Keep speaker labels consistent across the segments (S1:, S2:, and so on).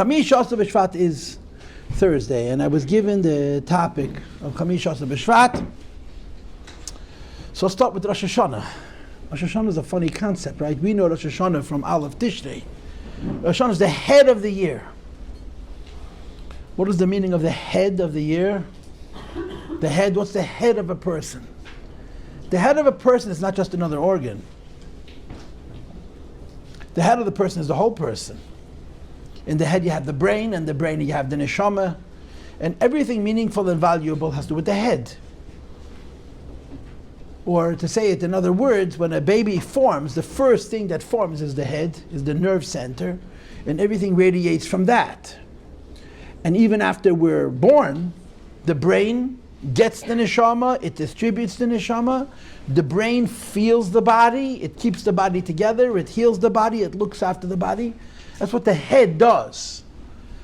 S1: Chamish Asa B'Shvat is Thursday, and I was given the topic of Chamish Asa B'Shvat. So I'll start with Rosh Hashanah. Rosh Hashanah is a funny concept, right? We know Rosh Hashanah from Aleph Tishrei. Rosh Hashanah is the head of the year. What is the meaning of the head of the year? The head, what's the head of a person? The head of a person is not just another organ. The head of the person is the whole person. In the head you have the brain, and the brain you have the neshama, and everything meaningful and valuable has to do with the head. Or to say it in other words, when a baby forms, the first thing that forms is the head, is the nerve center, and everything radiates from that. And even after we're born, the brain gets the neshama, it distributes the neshama, the brain feels the body, it keeps the body together, it heals the body, it looks after the body. That's what the head does.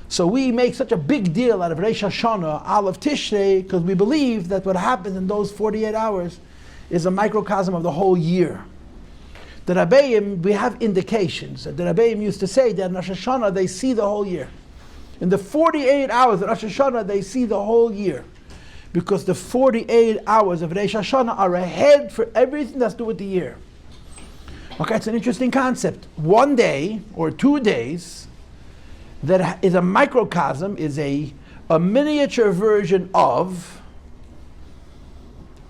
S1: So we make such a big deal out of Rosh Hashanah, Aleph Tishrei, because we believe that what happens in those 48 hours is a microcosm of the whole year. The Rabbeim, we have indications that the Rabbeim used to say that in Rosh Hashanah they see the whole year. In the 48 hours of Rosh Hashanah they see the whole year. Because the 48 hours of Rosh Hashanah are ahead for everything that's to do with the year. Okay, it's an interesting concept. One day or 2 days that is a microcosm, is a miniature version of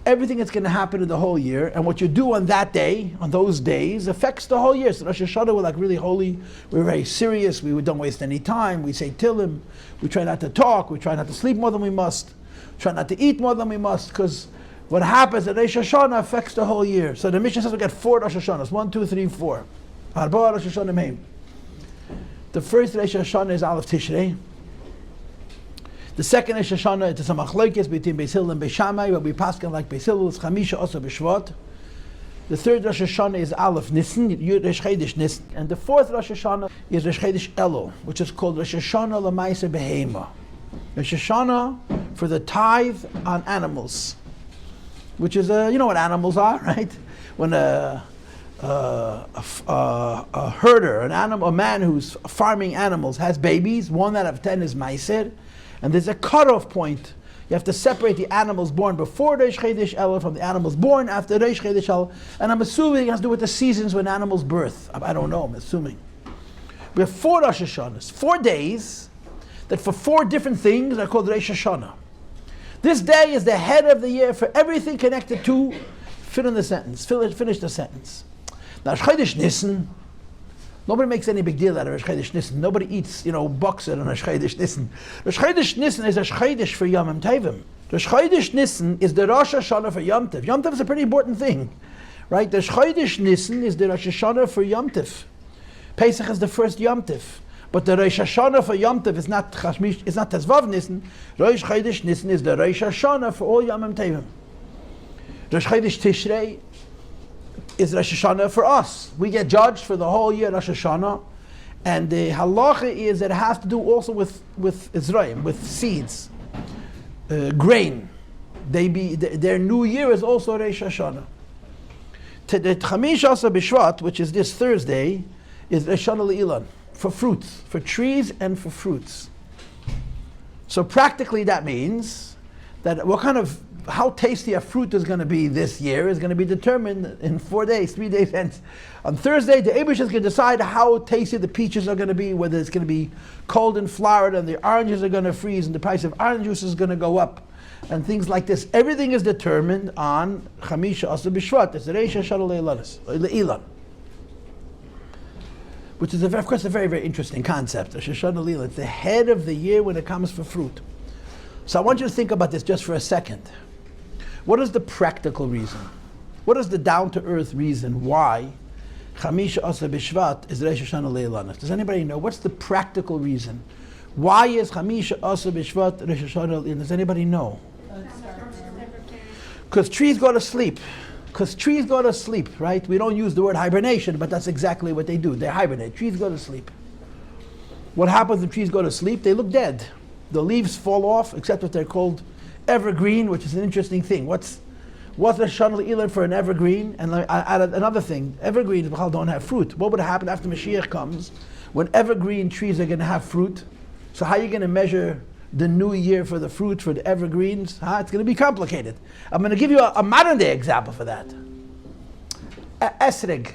S1: everything that's going to happen in the whole year, and what you do on that day, on those days, affects the whole year. So Rosh Hashanah, we're like really holy, we're very serious, we don't waste any time, we say Tillim, we try not to talk, we try not to sleep more than we must, try not to eat more than we must, because what happens at Rosh Hashanah affects the whole year. So the Mishnah says we get 4 Rosh Hashanahs, 1, 2, 3, 4. Arba Rosh Hashanah. The first Rosh Hashanah is Aleph Tishrei. The second Rosh Hashanah, it's a machlokes between Beis Hillel and Beis Shammai, but we pass like Beis Hillel, it's Chamisha Asa B'Shvat. The third Rosh Hashanah is Aleph Nisan, Rosh Chodesh Nisan. And the fourth Rosh Hashanah is Rosh Chodesh Elul, which is called Rosh Hashanah L'Maaseh Behema. Rosh Hashanah for the tithe on animals. Which is, you know what animals are, right? When a herder, a man who's farming animals has babies, 1 out of 10 is meiser, and there's a cutoff point. You have to separate the animals born before Rosh Chodesh Elul from the animals born after Rosh Chodesh Elul, and I'm assuming it has to do with the seasons when animals birth. I don't know, I'm assuming. We have 4 Rosh Hashanahs, 4 days, that for 4 different things are called Rosh Hashanah. This day is the head of the year for everything connected to, finish the sentence. Now, Rosh Chodesh Nisan, nobody makes any big deal out of Rosh Chodesh Nisan. Nobody eats, boxer on Rosh Chodesh Nisan. Rosh Chodesh Nisan is Rosh Chodesh for Yom Tovim. Rosh Chodesh Nisan is the Rosh Hashanah for Yom Tov. Yom Tov is a pretty important thing, right? The Rosh Chodesh Nisan is the Rosh Hashanah for Yom Tov. Pesach is the first Yom Tov. But the Rosh Hashanah for Yom Tov is not Chashmish, it's not Tezvav Nisan. Rosh Chodesh Nisan is the Rosh Hashanah for all Yom Tovim. Rosh Chodesh Tishrei is Rosh Hashanah for us. We get judged for the whole year Rosh Hashanah, and the halacha is that it has to do also with Israel, with seeds, grain. Their new year is also Rosh Hashanah. The Chamish Asa B'Shvat, which is this Thursday, is Rosh Hashanah Le'ilan. For fruits, for trees and for fruits. So practically that means that how tasty a fruit is going to be this year is going to be determined in 4 days, 3 days hence. On Thursday, the Abish is going to decide how tasty the peaches are going to be, whether it's going to be cold in Florida and the oranges are going to freeze and the price of orange juice is going to go up and things like this. Everything is determined on Chamisha Asa B'Shvat. It's the Rosh Hashanah Le'ilan. Which is, of course, a very, very interesting concept. Rosh Hashanah Le'ilan. It's the head of the year when it comes for fruit. So I want you to think about this just for a second. What is the practical reason? What is the down-to-earth reason why Chamisha Asa B'Shvat is Rosh Hashanah Le'ilan? Does anybody know? What's the practical reason? Why is Chamisha Asa B'Shvat Rosh Hashanah Le'ilan? Does anybody know? Because trees go to sleep. Because trees go to sleep, right? We don't use the word hibernation, but that's exactly what they do. They hibernate. Trees go to sleep. What happens when trees go to sleep? They look dead. The leaves fall off, except if they're called evergreen, which is an interesting thing. What's the Hashanah Le'ilan for an evergreen? And I added another thing. Evergreens don't have fruit. What would happen after Mashiach comes when evergreen trees are going to have fruit? So how are you going to measure the new year for the fruits, for the evergreens? It's going to be complicated. I'm going to give you a modern day example for that. Esrog.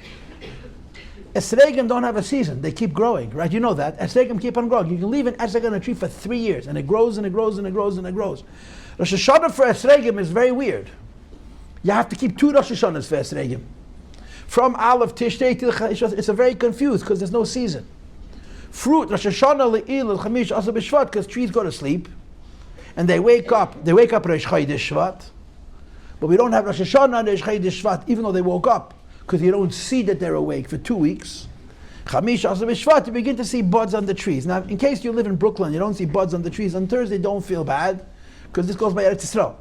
S1: Esregim don't have a season. They keep growing, right? You know that. Esregim keep on growing. You can leave an esrog on a tree for 3 years, and it grows and it grows and it grows and it grows. Rosh Hashanah for esregim is very weird. You have to keep 2 Rosh Hashanahs for esregim. From Aleph Tishrei till Chamish, it's a very confused because there's no season. Fruit, Rosh Hashanah, Le'il, Chamish, Asa B'Shvat, because trees go to sleep, and they wake up. They wake up Rosh Chodesh Shvat, but we don't have Rosh Hashanah and Rosh Chodesh Shvat, even though they woke up, because you don't see that they're awake for 2 weeks. Chamish, Asa B'Shvat, you begin to see buds on the trees. Now, in case you live in Brooklyn, you don't see buds on the trees. On Thursday, don't feel bad, because this goes by Eretz Yisrael.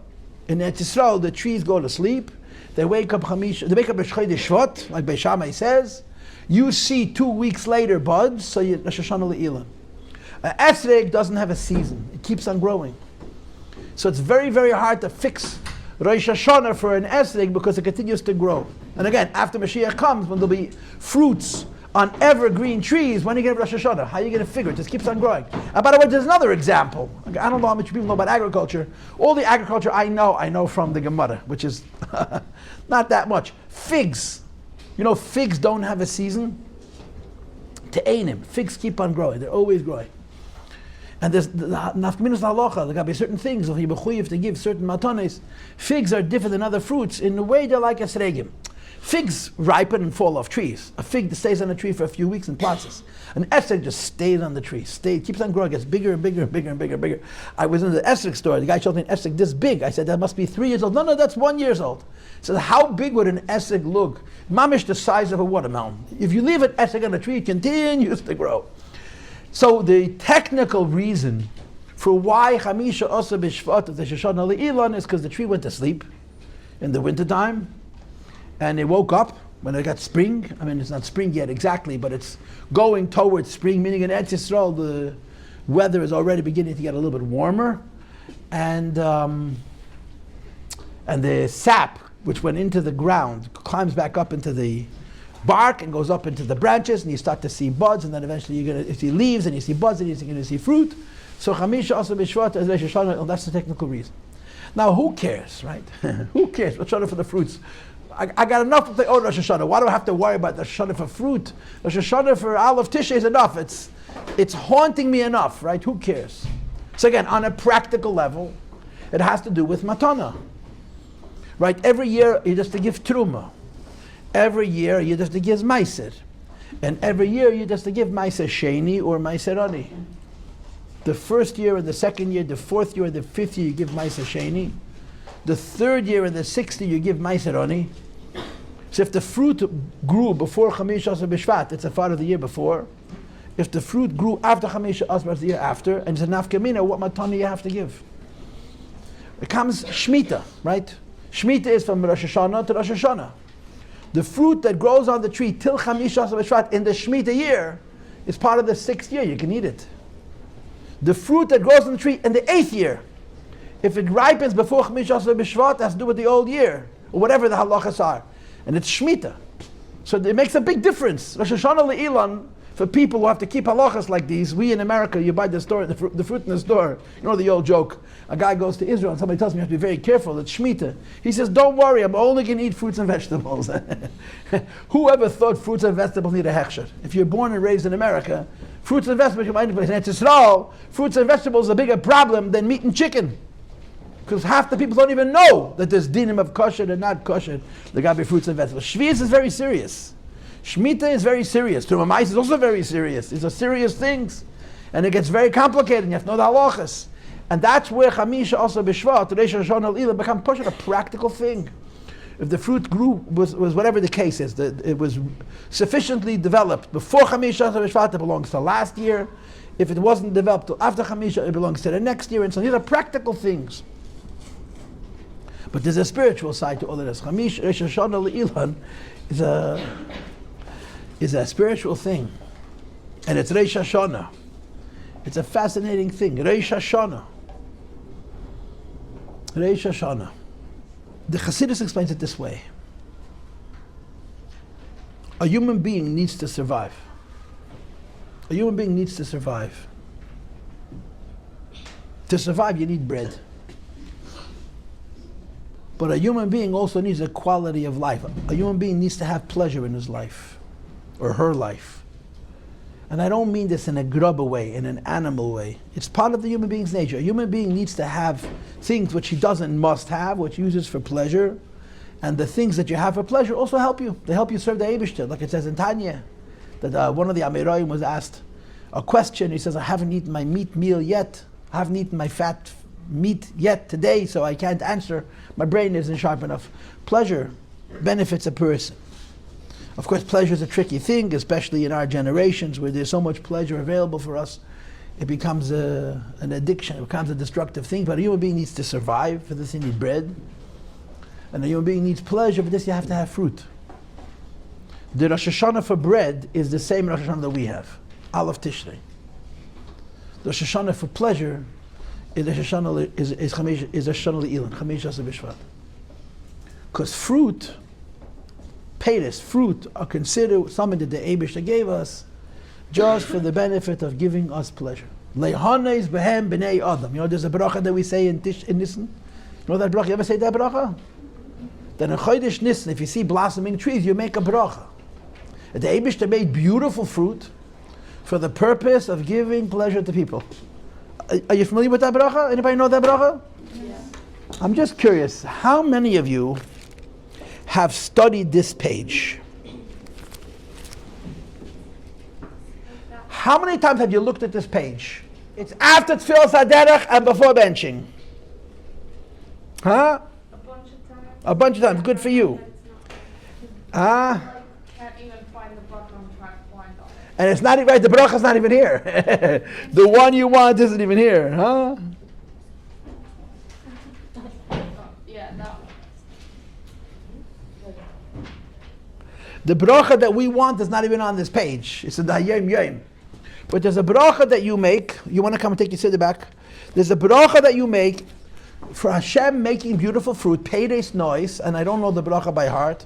S1: In Eretz Yisrael, the trees go to sleep. They wake up Chamish. They wake up Rosh Chodesh Shvat, like Beis Shammai says. You see 2 weeks later buds, so you Rosh Hashanah Le'ilah. Esrog doesn't have a season; it keeps on growing. So it's very, very hard to fix Rosh Hashanah for an esrog because it continues to grow. And again, after Mashiach comes, when there'll be fruits on evergreen trees, when you get Rosh Hashanah, how are you going to figure it? It just keeps on growing. And by the way, there's another example. I don't know how much people know about agriculture. All the agriculture I know from the Gemara, which is not that much. Figs. You know, figs don't have a season. Te'enim. Figs keep on growing. They're always growing. And there's nafkaminas halacha. There got to be certain things. If you have to give certain matanes, figs are different than other fruits in the way they're like esregim. Figs ripen and fall off trees. A fig stays on a tree for a few weeks and processes. An esrog just stays on the tree. Keeps on growing. Gets bigger and bigger and bigger and bigger and bigger. I was in the esrog store. The guy showed me an esrog this big. I said, that must be 3 years old. No, that's 1 year old. He said, how big would an esrog look? Mamish the size of a watermelon. If you leave an esrog on a tree, it continues to grow. So the technical reason for why Chamisha Asa B'Shvat of the Shoshana Le'ilan is because the tree went to sleep in the wintertime. And it woke up when it got spring. I mean, it's not spring yet exactly, but it's going towards spring, meaning in Eretz Yisrael, the weather is already beginning to get a little bit warmer. And the sap, which went into the ground, climbs back up into the bark and goes up into the branches, and you start to see buds, and then eventually you're going to see leaves, and you see buds, and you're going to see fruit. So Chamisha Asa B'Shvat is Rosh Hashanah, that's the technical reason. Now, who cares, right? Who cares? Rosh Hashanah for the fruits. I got enough to say, oh, Rosh Hashanah. Why do I have to worry about Rosh Hashanah for fruit? Rosh Hashanah for Aleph Tishrei is enough. It's haunting me enough, right? Who cares? So again, on a practical level, it has to do with matana. Right? Every year, you just to give truma. Every year, you just to give meiser. And every year, you just to give meiser sheni or meiser ani. The first year and the second year, the fourth year and the fifth year, you give meiser sheni. The third year and the sixth year, you give meiser ani. So if the fruit grew before Chamish Asa B'Shvat, it's a part of the year before. If the fruit grew after Chamish Asa, it's the year after. And it's a nafkamina, what matana you have to give. It comes Shemitah, right? Shemitah is from Rosh Hashanah to Rosh Hashanah. The fruit that grows on the tree till Chamish Asa B'Shvat in the Shemitah year is part of the 6th year, you can eat it. The fruit that grows on the tree in the 8th year, if it ripens before Chamish Asa B'Shvat, it has to do with the old year, or whatever the halachas are. And it's Shemitah. So it makes a big difference. Rosh Hashanah Le'ilan, for people who have to keep halachas like these, we in America, you buy the fruit in the store. You know the old joke. A guy goes to Israel and somebody tells him you have to be very careful, it's Shemitah. He says, don't worry, I'm only going to eat fruits and vegetables. Whoever thought fruits and vegetables need a hechsher? If you're born and raised in America, fruits and vegetables, you might in Eretz Yisrael, fruits and vegetables are a bigger problem than meat and chicken. Because half the people don't even know that there's dinim of kosher and not kosher. There got to be fruits and vegetables. Shvius is very serious. Shemitah is very serious. Terumah Mais is also very serious. These are serious things. And it gets very complicated, and you have to know the halachas. And that's where Chamisha Asa B'Shvat, Rosh Hashanah Le'ilah, become a practical thing. If the fruit grew, was whatever the case is, that it was sufficiently developed before Chamisha Asa B'Shvat, it belongs to last year. If it wasn't developed till after Chamisha, it belongs to the next year. And so these are practical things. But there's a spiritual side to all of this. Chamish Rosh Hashanah Le'ilan is a spiritual thing. And it's Rosh Hashanah. It's a fascinating thing. Rosh Hashanah. Rosh Hashanah. The Chassidus explains it this way. A human being needs to survive. A human being needs to survive. To survive, you need bread. But a human being also needs a quality of life. A human being needs to have pleasure in his life, or her life. And I don't mean this in a grubber way, in an animal way. It's part of the human being's nature. A human being needs to have things which he must have, which he uses for pleasure. And the things that you have for pleasure also help you. They help you serve the Eibishter, like it says in Tanya. That one of the Amirayim was asked a question. He says, I haven't eaten my meat meal yet. I haven't eaten my fat meat yet today, so I can't answer. My brain isn't sharp enough. Pleasure benefits a person. Of course, pleasure is a tricky thing, especially in our generations where there's so much pleasure available for us. It becomes an addiction, it becomes a destructive thing. But a human being needs to survive. For this, you need bread. And a human being needs pleasure. For this, you have to have fruit. The Rosh Hashanah for bread is the same Rosh Hashanah that we have, Aleph Tishrei. The Rosh Hashanah for pleasure is Rosh Hashanah Le'ilan, Chamesh Asar B'Shvat. Because fruit, peiros, fruit, are considered something that the Eibishter gave us just for the benefit of giving us pleasure. Leihanes behem b'nei Adam. You know, there's a bracha that we say in Nisan. You know that bracha? You ever say that bracha? Then in Chodesh Nisan, if you see blossoming trees, you make a bracha. The Eibishter made beautiful fruit for the purpose of giving pleasure to people. Are you familiar with that bracha? Anybody know that bracha? Yeah. I'm just curious, how many of you have studied this page? How many times have you looked at this page? It's after Tfilas HaDerech and before benching. Huh?
S2: A bunch of times.
S1: A bunch of times. Good for you.
S2: Can't even find the button I'm trying to find on it.
S1: And it's not even right. The bracha's not even here. The one you want isn't even here, huh?
S2: Yeah, that one.
S1: The bracha that we want is not even on this page. It's in the Hayom Yom. But there's a bracha that you make. You want to come and take your siddur back? There's a bracha that you make for Hashem making beautiful fruit, peiros nois, and I don't know the bracha by heart.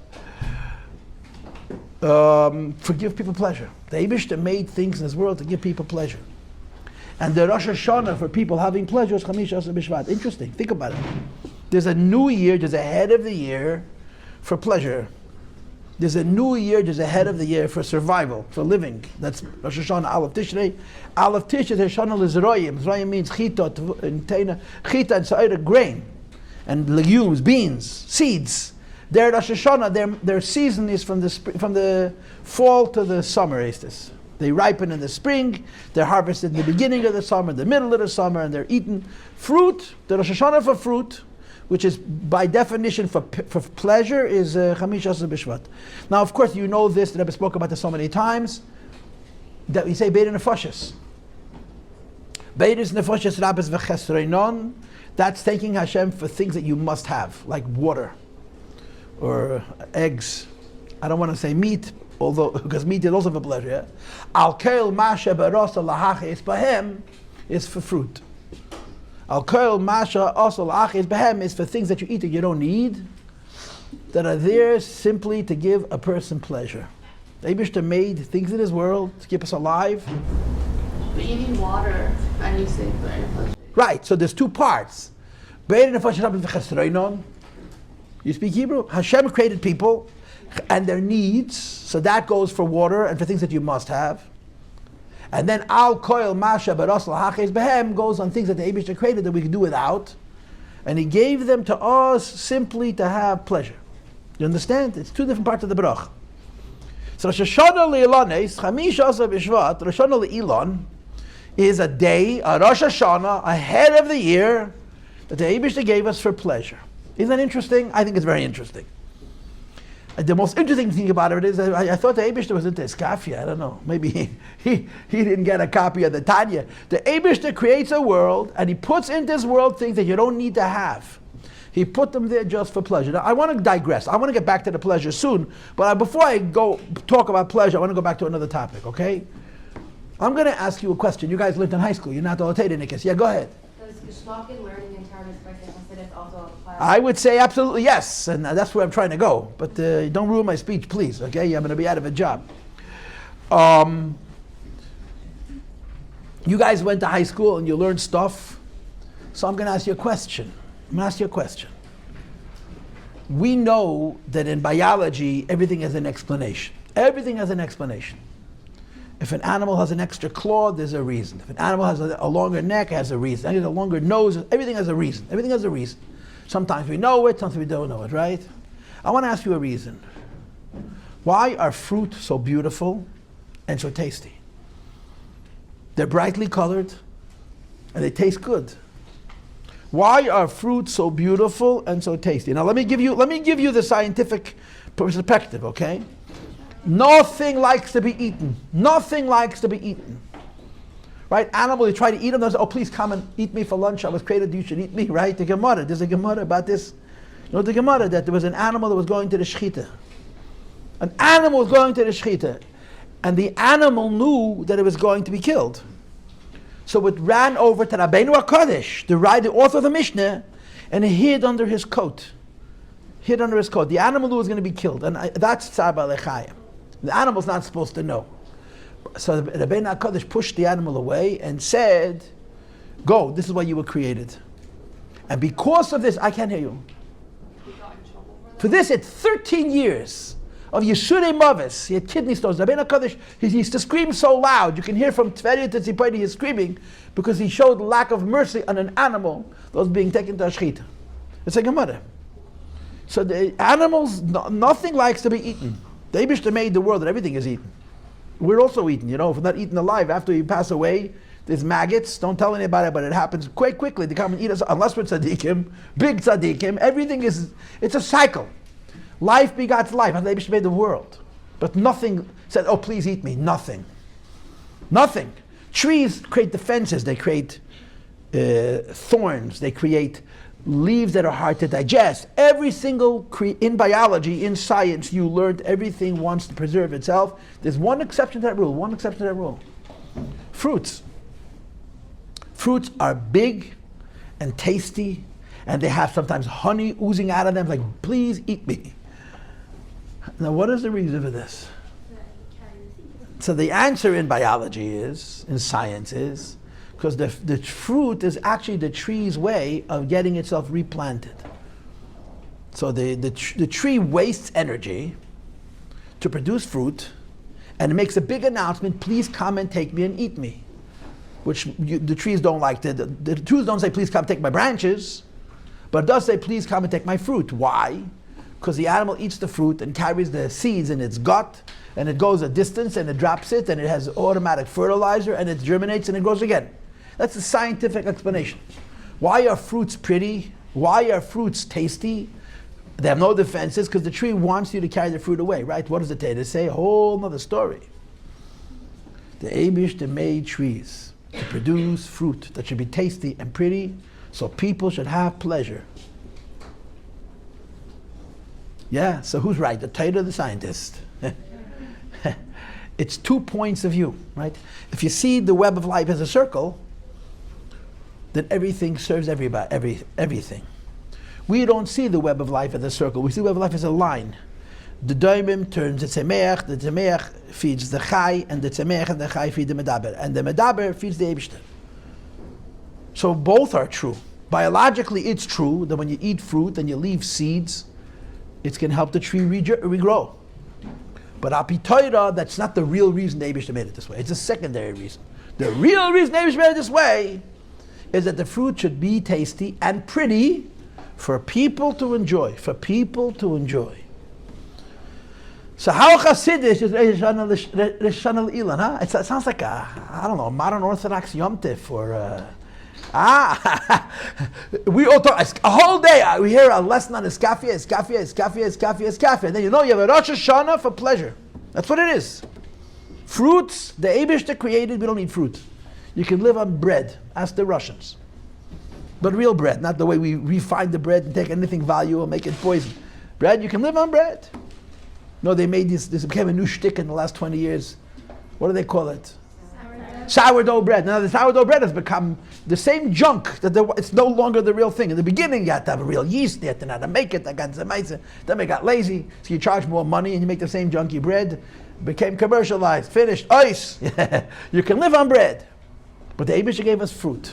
S1: For give people pleasure. The Eibishter made things in this world to give people pleasure. And the Rosh Hashanah for people having pleasure is Chamesh Asar B'Shvat. Interesting. Think about it. There's a new year, there's a head of the year for pleasure. There's a new year, there's a head of the year for survival, for living. That's Rosh Hashanah, Aleph Tishrei. Aleph Tishrei is Hashanah L'Zroyim. Zroyim means chita and sa'ira, grain, and legumes, beans, seeds. Their Rosh Hashanah, their season is from the fall to the summer. They ripen in the spring, they're harvested in the beginning of the summer, the middle of the summer, and they're eaten. Fruit, the Rosh Hashanah for fruit, which is by definition for pleasure, is Chamesh Asar B'Shvat. Now, of course, you know this, the Rebbe spoke about this so many times, that we say Beis Nefashos. Beis Nefashos Rabbis V'Chesreinon, that's thanking Hashem for things that you must have, like water, or eggs. I don't want to say meat, although, because meat is also for pleasure, yeah? Al Keil Masha Barasa Lahachis Bahem is for fruit. Al Keil Masha Asal Achis Bahem is for things that you eat that you don't need, that are there simply to give a person pleasure. The Eibishter made things in his world to keep us alive.
S2: But you need water, and you say pleasure.
S1: Right, so there's two parts. You speak Hebrew? Hashem created people and their needs, so that goes for water and for things that you must have. And then Al Koil Masha Baras Lahachis Behem goes on things that the Eibishter created that we can do without. And he gave them to us simply to have pleasure. You understand? It's two different parts of the brach. So Rosh Hashanah Le'ilan is Chamesh Asar B'Shvat. Rosh Hashanah Le'ilan is a day, a Rosh Hashanah, ahead of the year that the Eibishter gave us for pleasure. Isn't that interesting? I think it's very interesting. The most interesting thing about it is, I thought the Eibishter was into Iskafia. I don't know. Maybe he didn't get a copy of the Tanya. The Eibishter creates a world, and he puts in this world things that you don't need to have. He put them there just for pleasure. Now, I want to digress. I want to get back to the pleasure soon. But before I go talk about pleasure, I want to go back to another topic, okay? I'm going to ask you a question. You guys lived in high school. You're not all Nikas. Yeah, go ahead.
S3: Does Geschmack learning in Torah is considered also a
S1: I would say absolutely yes, and that's where I'm trying to go. But don't ruin my speech, please, okay? I'm going to be out of a job. You guys went to high school and you learned stuff So I'm going to ask you a question. We know that in biology, everything has an explanation. Everything has an explanation. If an animal has an extra claw, there's a reason. If an animal has a longer neck, it has a reason. If it has a longer nose, everything has a reason. Everything has a reason. Sometimes we know it, sometimes we don't know it, right? I want to ask you a reason. Why are fruit so beautiful and so tasty? They're brightly colored and they taste good. Why are fruits so beautiful and so tasty? Now let me give you the scientific perspective, okay? Nothing likes to be eaten. Nothing likes to be eaten. Right? Animals, you try to eat them, they say, oh, please come and eat me for lunch. I was created, you should eat me, right? There's a Gemara about this. You know the Gemara, that there was an animal that was going to the Shechita. An animal was going to the Shechita. And the animal knew that it was going to be killed. So it ran over to Rabbeinu HaKadosh, the author of the Mishnah, and it hid under his coat. The animal knew it was going to be killed. And that's Tzar Ba'alei Chayim. The animal's not supposed to know. So Rabbeinu HaKadosh pushed the animal away and said, go, this is why you were created. And because of this, I can't hear you.
S2: He got in trouble for that?
S1: For this, it's 13 years of Yeshurei Mavis. He had kidney stones. Rabbeinu HaKadosh, he used to scream so loud. You can hear from Tveria to Tzipori, he's screaming because he showed lack of mercy on an animal that was being taken to a Shechita. It's a Gemara. So the animals, nothing likes to be eaten. The Eibishter made the world that everything is eaten. We're also eaten, if we're not eaten alive, after you pass away, there's maggots. Don't tell anybody, but it happens quite quickly. They come and eat us, unless we're tzaddikim, big tzaddikim. Everything it's a cycle. Life begots life. That's the Eibishter made the world. But nothing said, oh, please eat me. Nothing. Trees create defenses. They create thorns. They create leaves that are hard to digest. Every single, in biology, in science, you learned everything wants to preserve itself. There's one exception to that rule. Fruits. Fruits are big and tasty, and they have sometimes honey oozing out of them, like, please eat me. Now, what is the reason for this? So the answer in biology in science is, because the fruit is actually the tree's way of getting itself replanted. So the tree wastes energy to produce fruit, and it makes a big announcement, please come and take me and eat me. Which the trees don't like. The trees don't say, please come take my branches, but it does say, please come and take my fruit. Why? Because the animal eats the fruit and carries the seeds in its gut, and it goes a distance and it drops it, and it has automatic fertilizer, and it germinates and it grows again. That's the scientific explanation. Why are fruits pretty? Why are fruits tasty? They have no defenses because the tree wants you to carry the fruit away, right? What does it say? They say a whole other story. The Eibishter made trees to produce fruit that should be tasty and pretty, so people should have pleasure. Yeah, so who's right? The Torah or the scientist? It's 2 points of view, right? If you see the web of life as a circle, then everything serves everything. We don't see the web of life as a circle. We see the web of life as a line. The doimim turns the tzemeach feeds the chai, and the tzemeach and the chai feed the medaber, and the medaber feeds the Eibishter. So both are true. Biologically, it's true that when you eat fruit and you leave seeds, it can help the tree regrow. But api Torah, that's not the real reason the Eibishter made it this way. It's a secondary reason. The real reason the Eibishter made it this way is that the fruit should be tasty and pretty for people to enjoy. So how Chassidus is Rosh Hashanah L'Ilan, huh? It sounds like a modern Orthodox Yom Tif or we all talk a whole day. We hear a lesson on Iskafia, and then you have a Rosh Hashanah for pleasure. That's what it is. Fruits, the Eibishter created. We don't need fruit. You can live on bread. Ask the Russians. But real bread, not the way we refine the bread and take anything value and make it poison. Bread, you can live on bread. No, they made this became a new shtick in the last 20 years. What do they call it? Sourdough bread. Now the sourdough bread has become the same junk, it's no longer the real thing. In the beginning, you had to have a real yeast, you had to know how to make it, then they got lazy, so you charge more money and you make the same junky bread. Became commercialized, finished, ice. You can live on bread. But the Eibishter gave us fruit.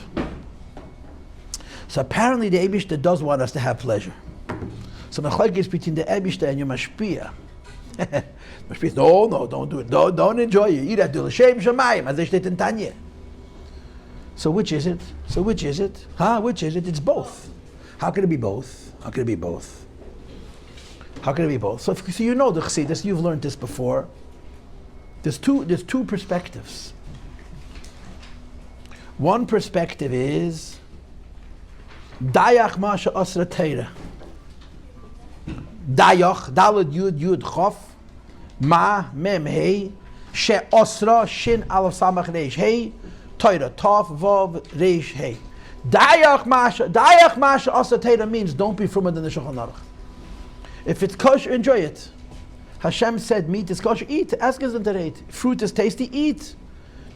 S1: So apparently the Eibishter does want us to have pleasure. So Machon is between the Eibishter and your Mashpia. No, don't do it. Don't enjoy it. Eat at L'Shem Shamayim, as they state in Tanya. So which is it? Which is it? It's both. How can it be both? So you know the Chassidus, you've learned this before. There's two perspectives. One perspective is Dayach Masha Asra Teira. Dayach, Dalad Yud Chof, Ma Mem Hey, She Asra Shin Aleph Samach Reish Hey, Teira Tov Vav Reish Hey. Dayach Masha Asra Teira means don't be from in the Shulchan Aruch. If it's kosher, enjoy it. Hashem said meat is kosher, eat. Ask us to eat. Fruit is tasty, eat.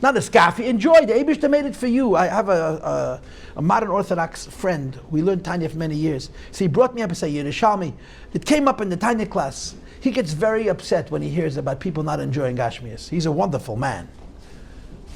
S1: Not a scaffy, enjoy. The Eibishter made it for you. I have a modern Orthodox friend. We learned Tanya for many years. So he brought me up and said, Yerushalmi. It came up in the Tanya class. He gets very upset when he hears about people not enjoying Gashmias. He's a wonderful man.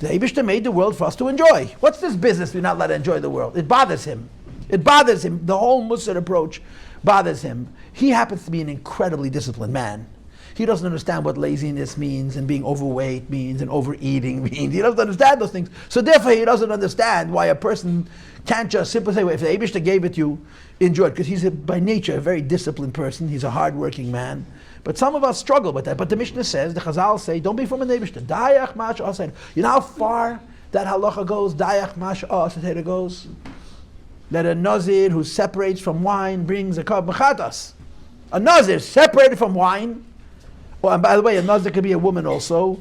S1: The Eibishter made the world for us to enjoy. What's this business we're not allowed to enjoy the world? It bothers him. The whole Musar approach bothers him. He happens to be an incredibly disciplined man. He doesn't understand what laziness means and being overweight means and overeating means. He doesn't understand those things. So therefore he doesn't understand why a person can't just simply say, well, if the Eibishter gave it to you, enjoy it. Because he's by nature a very disciplined person. He's a hard-working man. But some of us struggle with that. But the Mishnah says, the Chazal say, don't be from an Eibishter. Dayach mash aser. You know how far that halacha goes? Dayach mash aser goes? That a Nazir who separates from wine brings a kab mechatas. A Nazir separated from wine. Oh, and by the way, a Nazir could be a woman also.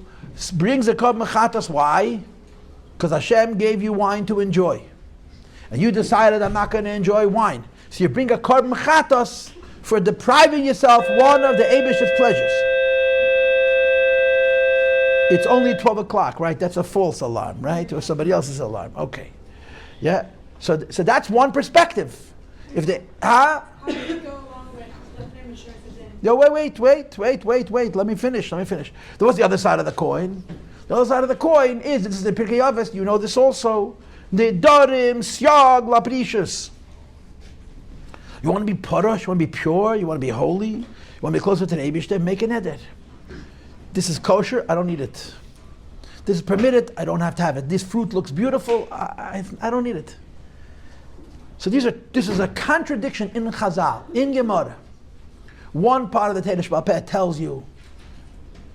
S1: Brings a kab mechatas. Why? Because Hashem gave you wine to enjoy. And you decided, I'm not going to enjoy wine. So you bring a kab mechatas for depriving yourself one of the Eibishter's pleasures. It's only 12 o'clock, right? That's a false alarm, right? Or somebody else's alarm. Okay. Yeah. So that's one perspective. If they
S2: How do you go along with the name is in?
S1: No, wait. Let me finish. There was the other side of the coin. The other side of the coin is, this is the Pirkei Avos, you know this also. The Dorim Syag Lapricious. You want to be Parosh, you want to be pure, you want to be holy, you want to be closer to the Eibishter, make an edit. This is kosher, I don't need it. This is permitted, I don't have to have it. This fruit looks beautiful, I don't need it. So this is a contradiction in Chazal, in Gemara. One part of the Torah Sheba'al Peh tells you,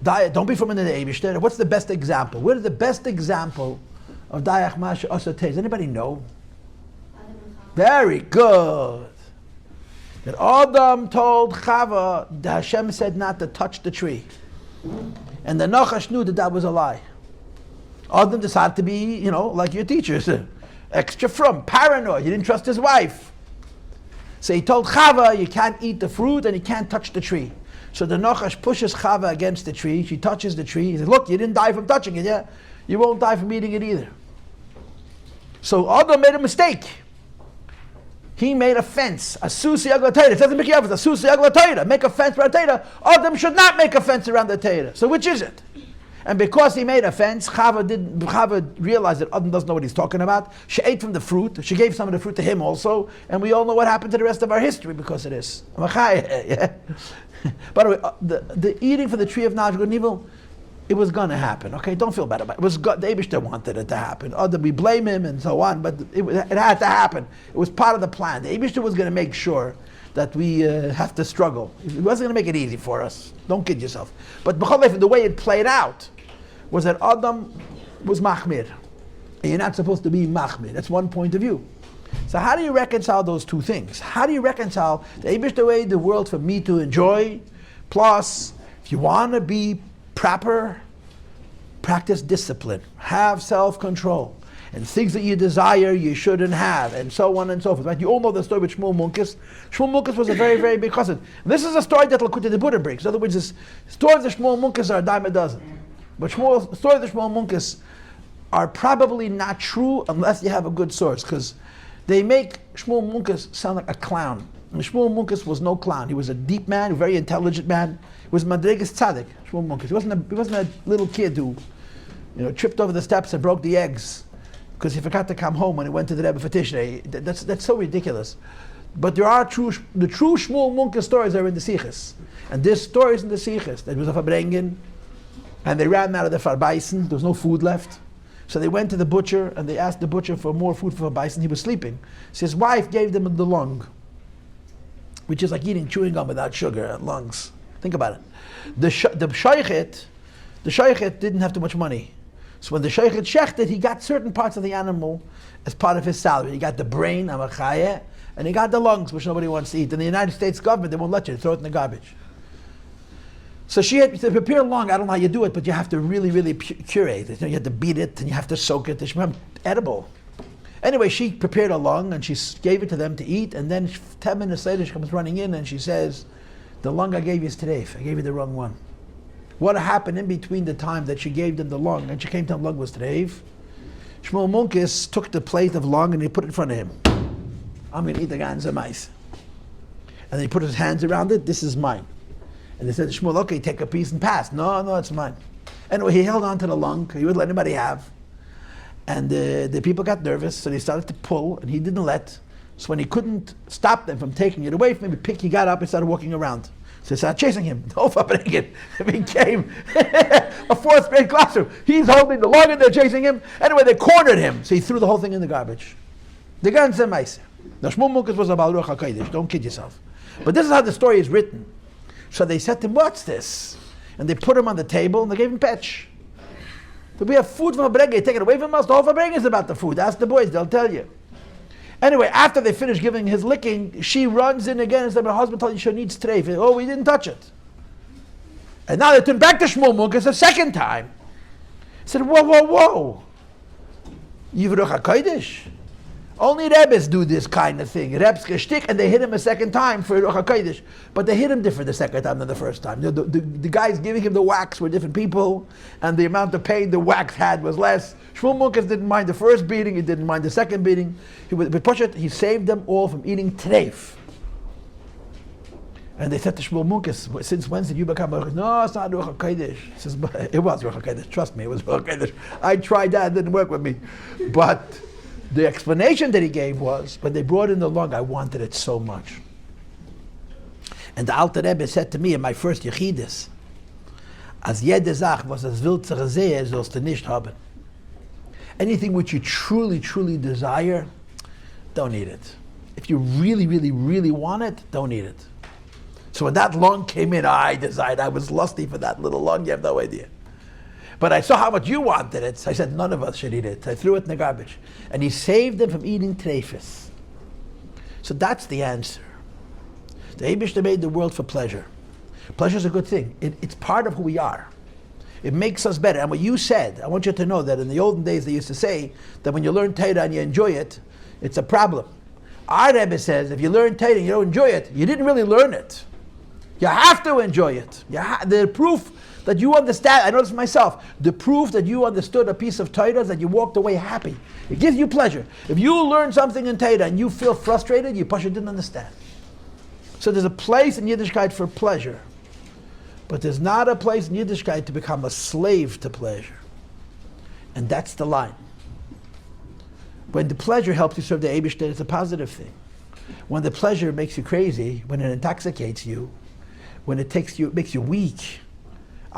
S1: don't be from in the Eibishter. What's the best example? What is the best example of Dayach Masha Asa Teis? Does anybody know? Very good. That Adam told Chava, that Hashem said not to touch the tree. And the Nachash knew that was a lie. Adam decided to be, like your teachers, extra from, paranoid. He didn't trust his wife. So he told Chava, you can't eat the fruit and you can't touch the tree. So the Nachash pushes Chava against the tree. She touches the tree. He says, look, you didn't die from touching it, yeah? You won't die from eating it either. So Adam made a mistake. He made a fence, a susi agla teira. It doesn't make you a susi agla teira. Make a fence around the teira. Adam should not make a fence around the teira. So which is it? And because he made a fence, Chava realized that Adam doesn't know what he's talking about. She ate from the fruit. She gave some of the fruit to him also. And we all know what happened to the rest of our history because of this. Yeah? By the way, the eating from the tree of knowledge of good and evil, it was going to happen. Okay, don't feel bad about it. It was God, the Eibishter wanted it to happen. We blame him and so on, but it had to happen. It was part of the plan. The Eibishter was going to make sure that we have to struggle. He wasn't going to make it easy for us. Don't kid yourself. But the way it played out was that Adam was machmir. And you're not supposed to be machmir. That's one point of view. So how do you reconcile those two things? How do you reconcile the Eibishter made the world for me to enjoy, plus if you want to be proper, practice discipline, have self-control, and things that you desire you shouldn't have, and so on and so forth. Right? You all know the story with Shmuel Munkis. Shmuel Munkis was a very, very big chassid. This is a story that Lakutei Deburim brings. In other words, the stories of Shmuel Munkis are a dime a dozen. But the stories of Shmuel Munkis are probably not true unless you have a good source, because they make Shmuel Munkis sound like a clown. And Shmuel Munkis was no clown. He was a deep man, a very intelligent man. He was Madregas Tzaddik, Shmuel Munkis. He wasn't a little kid who tripped over the steps and broke the eggs because he forgot to come home when he went to the Rebbe for Tishrei. That's so ridiculous. But there are the true Shmuel Munke stories are in the Sichos. And this story is in the Sichos. There was a Farbrengen, and they ran out of the Farbeisen. There was no food left. So they went to the butcher, and they asked the butcher for more food for Farbeisen. He was sleeping. So his wife gave them the lung, which is like eating chewing gum without sugar, lungs. Think about it. The Shaychet didn't have too much money. So when the Shaychet shechted, he got certain parts of the animal as part of his salary. He got the brain, Amachaya, and he got the lungs, which nobody wants to eat. In the United States government, they won't let you. Throw it in the garbage. So she had to prepare lung. I don't know how you do it, but you have to really, really curate it. You have to beat it, and you have to soak it. It's edible. Anyway, she prepared a lung, and she gave it to them to eat, and then 10 minutes later, she comes running in, and she says, the lung I gave you is today. I gave you the wrong one. What happened in between the time that she gave them the lung, and she came to the lung was today? Shmuel Munkes took the plate of lung, and he put it in front of him. I'm going to eat the ganze mice. And he put his hands around it. This is mine. And they said to Shmuel, okay, take a piece and pass. No, it's mine. Anyway, he held on to the lung. He wouldn't let anybody have. And the people got nervous, so they started to pull, and he didn't let. So when he couldn't stop them from taking it away from him, he got up and started walking around. So they started chasing him. It became a fourth grade classroom. He's holding the lung and they're chasing him. Anyway, they cornered him, so he threw the whole thing in the garbage. The ganze meise. Now Shmuel Munkus was about Ruach HaKodesh. Don't kid yourself. But this is how the story is written. So they said to him, what's this? And they put him on the table and they gave him petch. So we have food from Fabrenge. Take it away from us. The whole Fabrenge is about the food. Ask the boys, they'll tell you. Anyway, after they finish giving his licking, she runs in again and said, my husband told you she needs treif. Oh, we didn't touch it. And now they turn back to Shmuel Munkus a second time. He said, whoa. Yivruch HaKodesh. Only Rebbes do this kind of thing. Rebbes geshtik, and they hit him a second time for Ruach HaKodesh. But they hit him different the second time than the first time. The guys giving him the wax were different people, and the amount of pain the wax had was less. Shmuel Munkus didn't mind the first beating, he didn't mind the second beating. He saved them all from eating treif. And they said to Shmuel Munkus, since when did you become a... No, it's not Ruach HaKodesh. He says, it was Ruach HaKodesh. Trust me, it was Ruach HaKodesh. I tried that, it didn't work with me. But the explanation that he gave was, when they brought in the lung, I wanted it so much. And the Alter Rebbe said to me in my first Yechidus, as jede Sach, was es will zu sehen, sollst du nicht haben. Anything which you truly, truly desire, don't eat it. If you really, really, really want it, don't eat it. So when that lung came in, I decided I was lusty for that little lung, you have no idea. But I saw how much you wanted it, so I said none of us should eat it. I threw it in the garbage. And he saved them from eating treifus. So that's the answer. The Eibishter made the world for pleasure. Pleasure is a good thing. It's part of who we are. It makes us better. And what you said, I want you to know that in the olden days they used to say that when you learn Torah and you enjoy it, it's a problem. Our Rebbe says if you learn Torah and you don't enjoy it, you didn't really learn it. You have to enjoy it. The proof that you understand, I noticed myself, the proof that you understood a piece of Torah is that you walked away happy. It gives you pleasure. If you learn something in Torah and you feel frustrated, you didn't understand. So there's a place in Yiddishkeit for pleasure. But there's not a place in Yiddishkeit to become a slave to pleasure. And that's the line. When the pleasure helps you serve the Eibishter, it's a positive thing. When the pleasure makes you crazy, when it intoxicates you, when it makes you weak.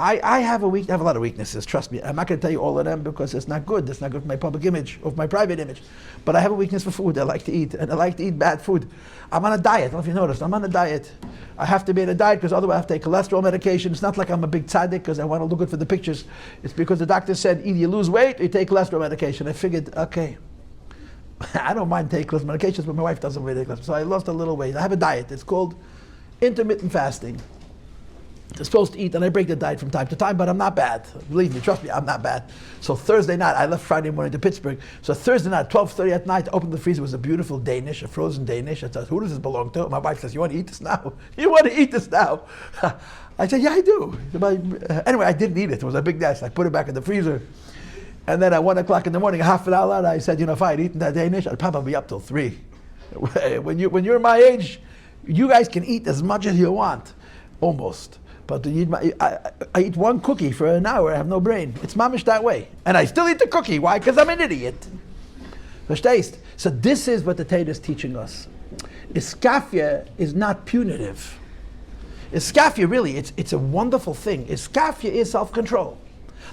S1: I have a lot of weaknesses, trust me. I'm not going to tell you all of them because it's not good. It's not good for my public image or for my private image. But I have a weakness for food. I like to eat, and I like to eat bad food. I'm on a diet. I don't know if you noticed. I'm on a diet. I have to be on a diet because otherwise I have to take cholesterol medication. It's not like I'm a big tzaddik because I want to look good for the pictures. It's because the doctor said either you lose weight or you take cholesterol medication. I figured, okay, I don't mind taking cholesterol medications, but my wife doesn't really take cholesterol. So I lost a little weight. I have a diet. It's called intermittent fasting. I'm supposed to eat, and I break the diet from time to time, but I'm not bad. Believe me, trust me, I'm not bad. So Thursday night, I left Friday morning to Pittsburgh. So Thursday night, 12:30 at night, I opened the freezer. It was a beautiful Danish, a frozen Danish. I said, who does this belong to? My wife says, you want to eat this now? You want to eat this now? I said, yeah, I do. Anyway, I didn't eat it. It was a big mess. I put it back in the freezer. And then at 1 o'clock in the morning, half an hour later, I said, if I had eaten that Danish, I'd probably be up till 3. When you're my age, you guys can eat as much as you want, almost. But I eat one cookie for an hour, I have no brain. It's mamish that way. And I still eat the cookie. Why? Because I'm an idiot. Verstehst? So this is what the Torah is teaching us. Iskafia is not punitive. Iskafia, really, it's a wonderful thing. Iskafia is self-control.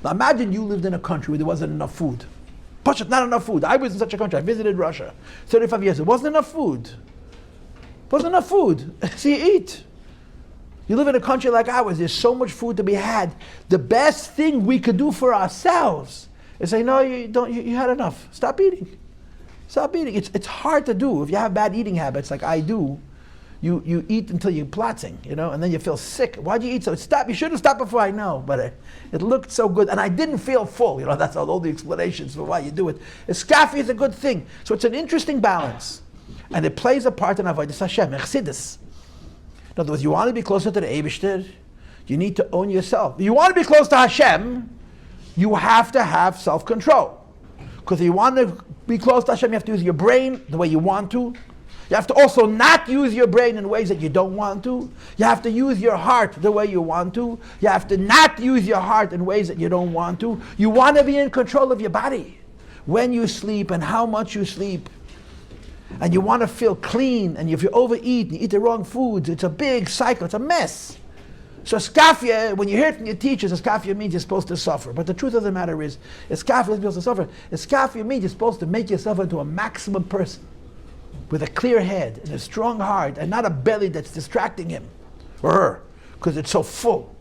S1: Now imagine you lived in a country where there wasn't enough food. Pashat, not enough food. I was in such a country. I visited Russia 35 years. There wasn't enough food. Wasn't enough food. So you eat. You live in a country like ours. There's so much food to be had. The best thing we could do for ourselves is say, no, you don't. You had enough. Stop eating. Stop eating. It's hard to do if you have bad eating habits like I do. You eat until you're plotting, and then you feel sick. Why'd you eat so? Stop. You should have stopped before. I know, but it looked so good, and I didn't feel full. That's all the explanations for why you do it. Iskafia is a good thing. So it's an interesting balance, and it plays a part in avodas Hashem, Chassidus. In other words, you want to be closer to the Eibishter, you need to own yourself. You want to be close to Hashem, you have to have self-control. Because if you want to be close to Hashem, you have to use your brain the way you want to. You have to also not use your brain in ways that you don't want to. You have to use your heart the way you want to. You have to not use your heart in ways that you don't want to. You want to be in control of your body. When you sleep and how much you sleep. And you want to feel clean. And if you overeat and you eat the wrong foods, it's a big cycle. It's a mess. So iskafia, when you hear it from your teachers, iskafia means you're supposed to suffer. But the truth of the matter is, iskafia is supposed to suffer. Iskafia means you're supposed to make yourself into a maximum person. With a clear head and a strong heart and not a belly that's distracting him or her because it's so full.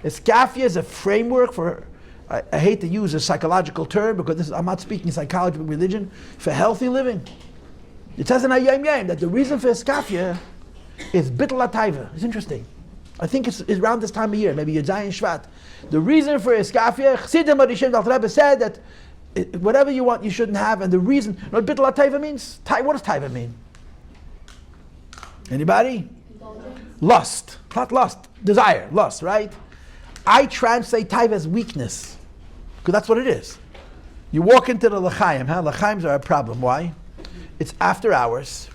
S1: Iskafia is a framework for, I hate to use a psychological term because I'm not speaking psychology but religion, for healthy living. It says in Hayom Yom that the reason for iskafia is bittul hataiva. It's interesting. I think it's around this time of year, maybe Yud Shvat. The reason for iskafia, Chassidim Arishim, the Rebbe said that whatever you want, you shouldn't have, and the reason. You know what bittul hataiva means? What does taiva mean? Anybody? Lust, not lust, desire, lust, right? I translate taiva as weakness, because that's what it is. You walk into the l'chaim, l'chaims are a problem. Why? It's after hours.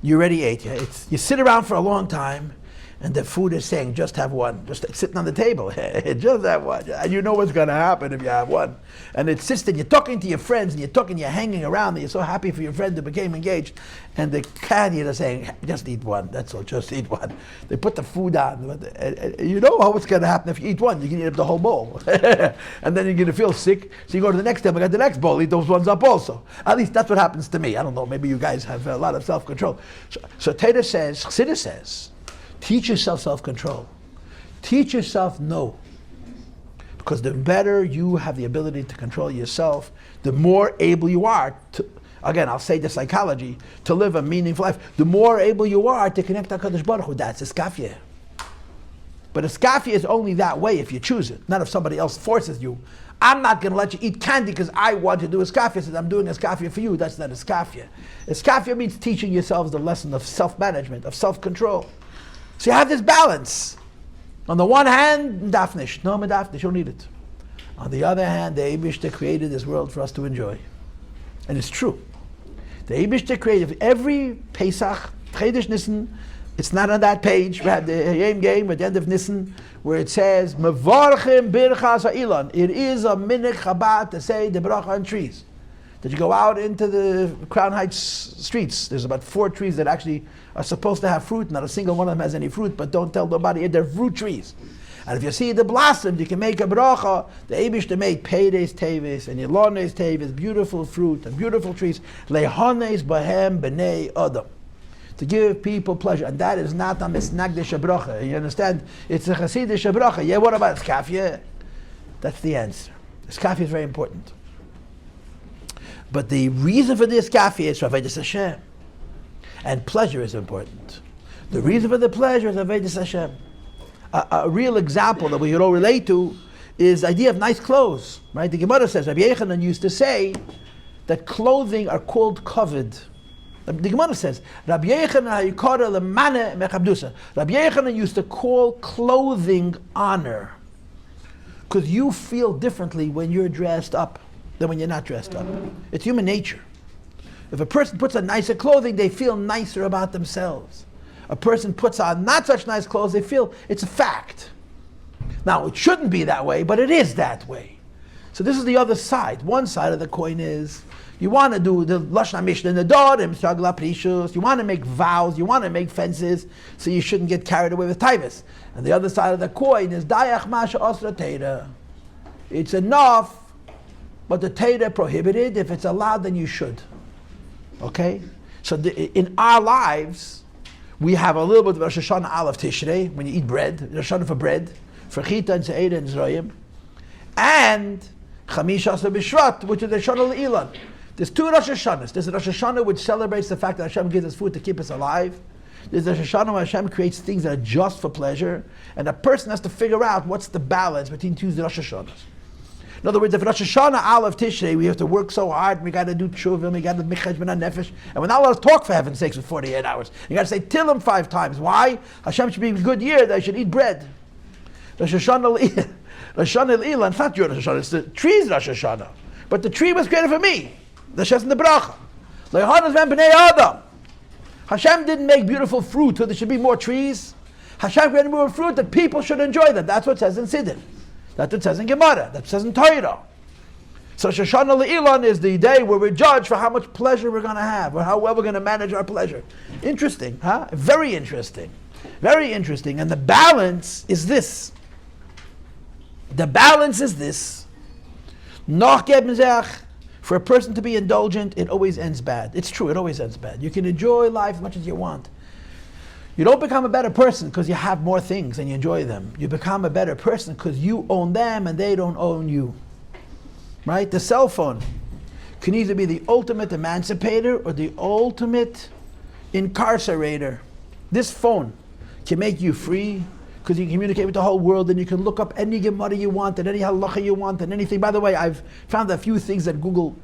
S1: You already ate. You sit around for a long time, and the food is saying, just have one. Just sitting on the table. Just have one. And you know what's going to happen if you have one. And it sits there, you're talking to your friends, and you're hanging around, and you're so happy for your friend who became engaged. And the candidates are saying, just eat one. That's all, just eat one. They put the food on. And you know what's going to happen if you eat one. You can eat up the whole bowl. And then you're going to feel sick. So you go to the next table, get the next bowl, eat those ones up also. At least that's what happens to me. I don't know, maybe you guys have a lot of self-control. So Torah says, Chassidus says, teach yourself self-control. Teach yourself no. Because the better you have the ability to control yourself, the more able you are to, again, I'll say the psychology, to live a meaningful life. The more able you are to connect to HaKadosh Baruch Hu. That's iskafia. But iskafia is only that way if you choose it, not if somebody else forces you. I'm not going to let you eat candy because I want to do iskafia, so I'm doing iskafia for you. That's not iskafia. Iskafia means teaching yourselves the lesson of self-management, of self-control. So you have this balance. On the one hand, dafnish. No, medafnish, you don't need it. On the other hand, the Eibishter created this world for us to enjoy. And it's true. The Eibishter created every Pesach, Chedesh Nissen, it's not on that page. We have the Hayom Yom at the end of Nissen, where it says, Mevarchim birchas ha'ilon. It is a minhag Chabad to say the bracha on trees. That you go out into the Crown Heights streets. There's about 4 trees that actually are supposed to have fruit. Not a single one of them has any fruit, but don't tell nobody they're fruit trees. And if you see the blossoms, you can make a bracha. The Eibishter made Peides Tevis and Yilones Tevis, beautiful fruit and beautiful trees. Lehones Bahem B'nei Adam. To give people pleasure. And that is not a misnagdish bracha. You understand? It's a chassidish bracha. Yeah, what about iskafia? That's the answer. Iskafia is very important. But the reason for the iskafia is for avodas Hashem. And pleasure is important. The reason for the pleasure is avodas Hashem. A real example that we could all relate to is the idea of nice clothes. Right? The Gemara says, Rabbi Yochanan used to say that clothing are called kavod. The Gemara says, Rabbi Yochanan used to call clothing honor. Because you feel differently when you're dressed up than when you're not dressed up. It's human nature. If a person puts on nicer clothing, they feel nicer about themselves. A person puts on not such nice clothes, they feel it's a fact. Now, it shouldn't be that way, but it is that way. So this is the other side. One side of the coin is you want to do the Lashon HaMishnah in the Dorim, Shagla Prishus. You want to make vows. You want to make fences, so you shouldn't get carried away with Taivas. And the other side of the coin is Dayach Masha Osra Teira. It's enough, but the Teira prohibited. If it's allowed, then you should. Okay? So in our lives, we have a little bit of Rosh Hashanah Aleph Tishrei, when you eat bread, Rosh Hashanah for bread, for Chita and Se'eda and Zroyim, and Chamisha Asar B'Shvat, which is the Shana L'Ilan. There's two Rosh Hashanahs. There's a Rosh Hashanah which celebrates the fact that Hashem gives us food to keep us alive. There's a Rosh Hashanah where Hashem creates things that are just for pleasure, and a person has to figure out what's the balance between two Rosh Hashanahs. In other words, if Rosh Hashanah Aleph Tishrei, we have to work so hard, we got to do tshuva, we got to michaj b'nan nefesh, and we're not allowed to talk for heaven's sakes for 48 hours. You got to say Tillim 5 times. Why? Hashem should be a good year that I should eat bread. Rosh Hashanah L'Ilan, it's not your Rosh Hashanah, it's the tree's Rosh Hashanah. But the tree was created for me. The Shes and the Bracha. Lyhadus van b'nei Adam. Hashem didn't make beautiful fruit so there should be more trees. Hashem created more fruit that people should enjoy them. That's what it says in Siddur. That's what it says in Gemara. That's what it says in Torah. So Shoshana Le'ilan is the day where we judge for how much pleasure we're going to have, or how well we're going to manage our pleasure. Interesting, huh? Very interesting. Very interesting. And the balance is this. The balance is this. Noch geben sich, for a person to be indulgent, it always ends bad. It's true, it always ends bad. You can enjoy life as much as you want. You don't become a better person because you have more things and you enjoy them. You become a better person because you own them and they don't own you. Right? The cell phone can either be the ultimate emancipator or the ultimate incarcerator. This phone can make you free because you can communicate with the whole world and you can look up any Gemara you want and any halacha you want and anything. By the way, I've found a few things that Google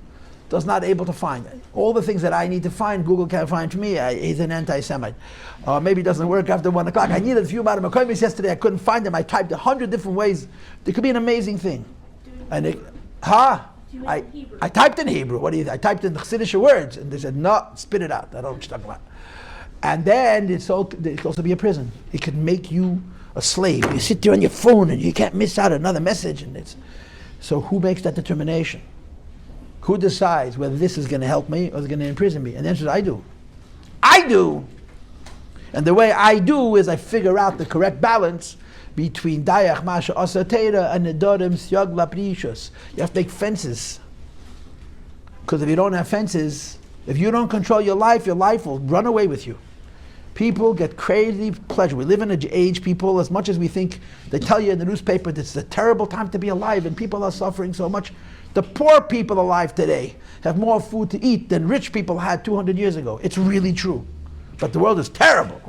S1: does not able to find. All the things that I need to find, Google can't find for me. He's an anti-Semite. Maybe it doesn't work after 1 o'clock. I needed a few Machon yesterday. I couldn't find them. I typed 100 different ways. It could be an amazing thing. And it, I typed in Hebrew. What do you? I typed in the Chassidish words, and they said, "No, spit it out. I don't know what you're talking about." And then it could also be a prison. It could make you a slave. You sit there on your phone, and you can't miss out another message. And it's so. Who makes that determination? Who decides whether this is going to help me or is going to imprison me? And the answer is I do. I do. And the way I do is I figure out the correct balance between Dayach Masha Asatera and Nedorim Syag Laprishus. You have to make fences. Because if you don't have fences, if you don't control your life will run away with you. People get crazy pleasure. We live in an age, people, as much as we think, they tell you in the newspaper that it's a terrible time to be alive and people are suffering so much. The poor people alive today have more food to eat than rich people had 200 years ago. It's really true. But the world is terrible.